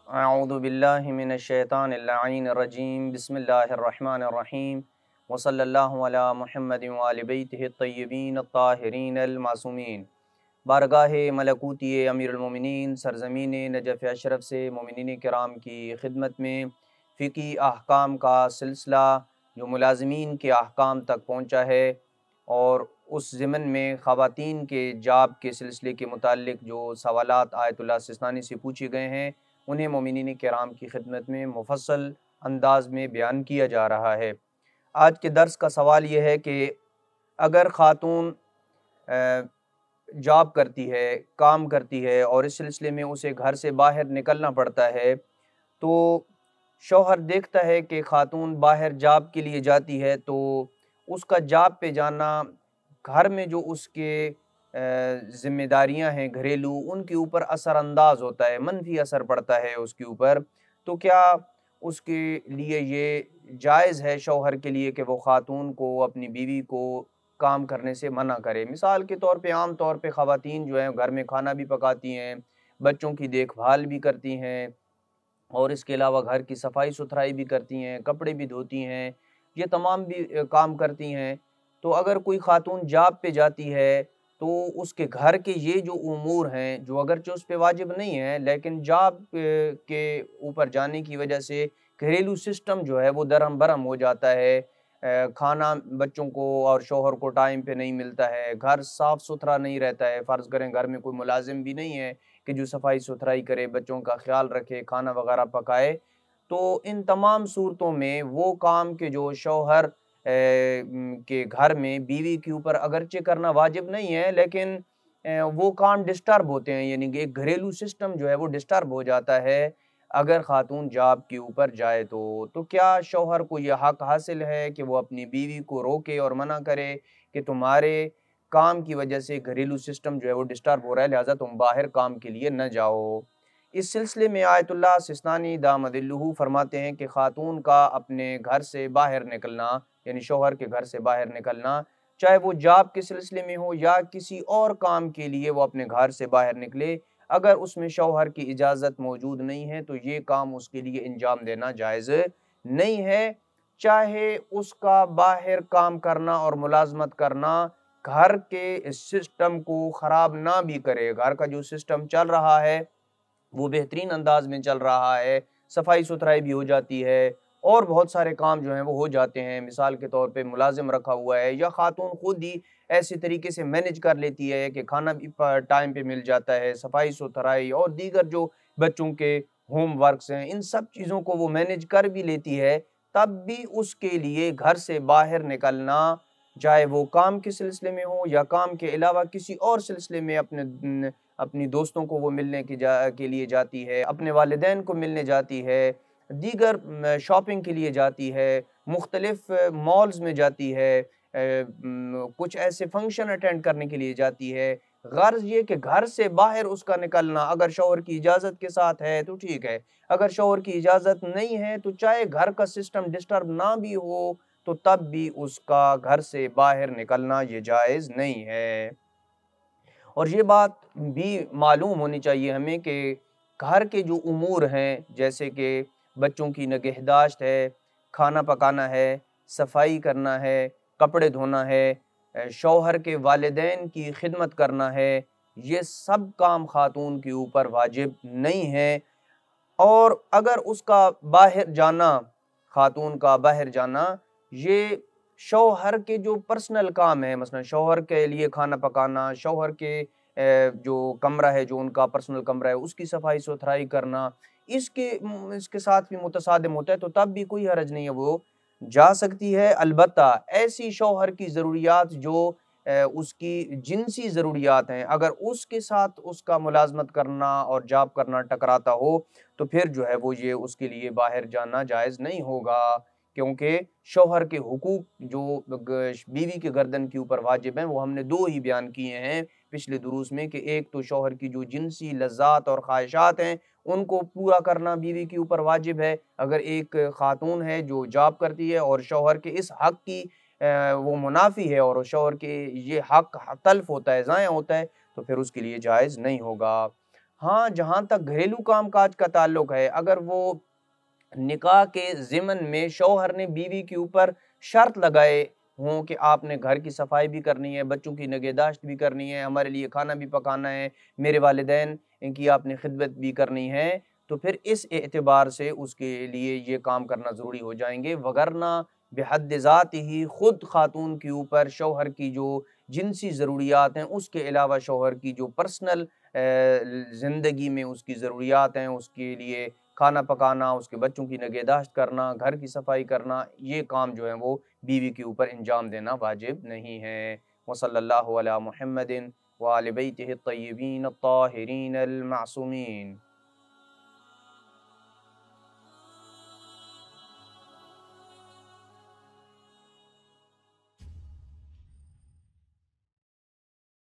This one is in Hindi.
अऊज़ु बिल्लाहि मिनश्शैतानिर्रजीम बिस्मिल्लाहिर्रहमानिर्रहीम वसल्लल्लाहु अला मुहम्मदिन व आलि बैतिहि त्तय्यबीन अत्ताहिरीन अलमासूमीन। बारगाह मलकूती अमीरुल मोमिनीन सरज़मीन नजफ़ अशरफ से मोमिनीन किराम की खिदमत में फ़िक़ी अहकाम का सिलसिला जो मुलाज़िमीन के अहकाम तक पहुँचा है और उस ज़िमन में ख़वातीन के जाब के सिलसिले के मुताल्लिक़ जो सवालात आयतुल्लाह सिस्तानी से पूछे गए हैं उन्हें मोमिनीन किराम की खिदमत में मुफस्सल अंदाज में बयान किया जा रहा है। आज के दर्स का सवाल यह है कि अगर ख़ातून जॉब करती है, काम करती है और इस सिलसिले में उसे घर से बाहर निकलना पड़ता है, तो शौहर देखता है कि ख़ातून बाहर जॉब के लिए जाती है, तो उसका जॉब पे जाना घर में जो उसके ज़िम्मेदारियां हैं घरेलू, उनके ऊपर असरअंदाज होता है, मनफी असर पड़ता है उसके ऊपर। तो क्या उसके लिए ये जायज़ है शौहर के लिए कि वो ख़ातून को, अपनी बीवी को काम करने से मना करे? मिसाल के तौर पे आम तौर पे ख़वातीन जो हैं घर में खाना भी पकाती हैं, बच्चों की देखभाल भी करती हैं और इसके अलावा घर की सफाई सुथराई भी करती हैं, कपड़े भी धोती हैं, ये तमाम भी काम करती हैं। तो अगर कोई ख़ातून जॉब पे जाती है तो उसके घर के ये जो उमूर हैं, जो अगरचे उस पे वाजिब नहीं है, लेकिन जॉब के ऊपर जाने की वजह से घरेलू सिस्टम जो है वो दरहम बरहम हो जाता है। खाना बच्चों को और शौहर को टाइम पे नहीं मिलता है, घर साफ़ सुथरा नहीं रहता है। फ़र्ज़ करें घर में कोई मुलाजिम भी नहीं है कि जो सफाई सुथराई करे, बच्चों का ख्याल रखे, खाना वगैरह पकाए। तो इन तमाम सूरतों में वो काम के जो शौहर के घर में बीवी के ऊपर अगरचे करना वाजिब नहीं है, लेकिन वो काम डिस्टर्ब होते हैं, यानी कि एक घरेलू सिस्टम जो है वो डिस्टर्ब हो जाता है अगर ख़ातून जॉब के ऊपर जाए तो क्या शौहर को यह हक हासिल है कि वो अपनी बीवी को रोके और मना करे कि तुम्हारे काम की वजह से घरेलू सिस्टम जो है वो डिस्टर्ब हो रहा है, लिहाजा तुम बाहर काम के लिए न जाओ? इस सिलसिले में आयतुल्लाह सिस्तानी दामदिल्लुहु फरमाते हैं कि ख़ातून का अपने घर से बाहर निकलना, यानी शौहर के घर से बाहर निकलना, चाहे वो जॉब के सिलसिले में हो या किसी और काम के लिए वो अपने घर से बाहर निकले, अगर उसमें शौहर की इजाज़त मौजूद नहीं है तो ये काम उसके लिए अंजाम देना जायज़ नहीं है। चाहे उसका बाहर काम करना और मुलाज़मत करना घर के सिस्टम को ख़राब ना भी करे, घर का जो सिस्टम चल रहा है वो बेहतरीन अंदाज में चल रहा है, सफाई सुथराई भी हो जाती है और बहुत सारे काम जो हैं वो हो जाते हैं। मिसाल के तौर पे मुलाजिम रखा हुआ है या खातून खुद ही ऐसे तरीके से मैनेज कर लेती है कि खाना भी टाइम पे मिल जाता है, सफाई सुथराई और दीगर जो बच्चों के होम वर्क्स हैं, इन सब चीज़ों को वो मैनेज कर भी लेती है, तब भी उसके लिए घर से बाहर निकलना, चाहे वो काम के सिलसिले में हो या काम के अलावा किसी और सिलसिले में, अपनी दोस्तों को वो मिलने के लिए जाती है, अपने वालिदैन को मिलने जाती है, दीगर शॉपिंग के लिए जाती है, मुख्तलिफ मॉल्स में जाती है, कुछ ऐसे फंक्शन अटेंड करने के लिए जाती है। गर्ज़ ये कि घर से बाहर उसका निकलना अगर शौहर की इजाज़त के साथ है तो ठीक है, अगर शौहर की इजाज़त नहीं है तो चाहे घर का सिस्टम डिस्टर्ब ना भी हो, तो तब भी उसका घर से बाहर निकलना ये जायज़ नहीं है। और ये बात भी मालूम होनी चाहिए हमें कि घर के जो उमूर हैं, जैसे कि बच्चों की निगहदाश्त है, खाना पकाना है, सफाई करना है, कपड़े धोना है, शौहर के वालिदैन की खिदमत करना है, ये सब काम खातून के ऊपर वाजिब नहीं है। और अगर उसका बाहर जाना, खातून का बाहर जाना, ये शौहर के जो पर्सनल काम है, मसलन शौहर के लिए खाना पकाना, शौहर के जो कमरा है, जो उनका पर्सनल कमरा है, उसकी सफाई सुथराई करना, इसके साथ भी मुतसादिम होता है, तो तब भी कोई हर्ज नहीं है, वो जा सकती है। अलबत्ता ऐसी शौहर की ज़रूरियात जो उसकी जिनसी ज़रूरियात हैं, अगर उसके साथ उसका मुलाज़मत करना और जॉब करना टकराता हो, तो फिर जो है वो ये उसके लिए बाहर जाना जायज़ नहीं होगा, क्योंकि शौहर के हुकूक जो बीवी के गर्दन के ऊपर वाजिब हैं वो हमने दो ही बयान किए हैं पिछले दुरूस में कि एक तो शौहर की जो जिनसी लज़्ज़ात और ख्वाहिशात हैं उनको पूरा करना बीवी के ऊपर वाजिब है। अगर एक खातून है जो जॉब करती है और शौहर के इस हक़ की वो मुनाफ़ी है और शौहर के ये हक़ तल्फ़ होता है, ज़ाया होता है, तो फिर उसके लिए जायज़ नहीं होगा। हाँ, जहाँ तक घरेलू काम-काज का ताल्लुक है, अगर वो निकाह के ज़िमन में शौहर ने बीवी के ऊपर शर्त लगाए हों कि आपने घर की सफाई भी करनी है, बच्चों की निगहदाश्त भी करनी है, हमारे लिए खाना भी पकाना है, मेरे वालिदैन इनकी आपने खिदमत भी करनी है, तो फिर इस एतबार से उसके लिए ये काम करना ज़रूरी हो जाएँगे। वगरना बेहद ज़ात ही खुद खातून के ऊपर शौहर की जो जिनसी ज़रूरियात हैं, उसके अलावा शौहर की जो पर्सनल ज़िंदगी में उसकी ज़रूरियात हैं, उसके लिए खाना पकाना, उसके बच्चों की निगहदाश्त करना, घर की सफाई करना, ये काम जो है वो बीवी के ऊपर अंजाम देना वाजिब नहीं है। वसल्लल्लाहु अला मुहम्मदिन व आलि बैतिहि अत-तय्यबीन अत-ताहिरीन अल-मासूमीन।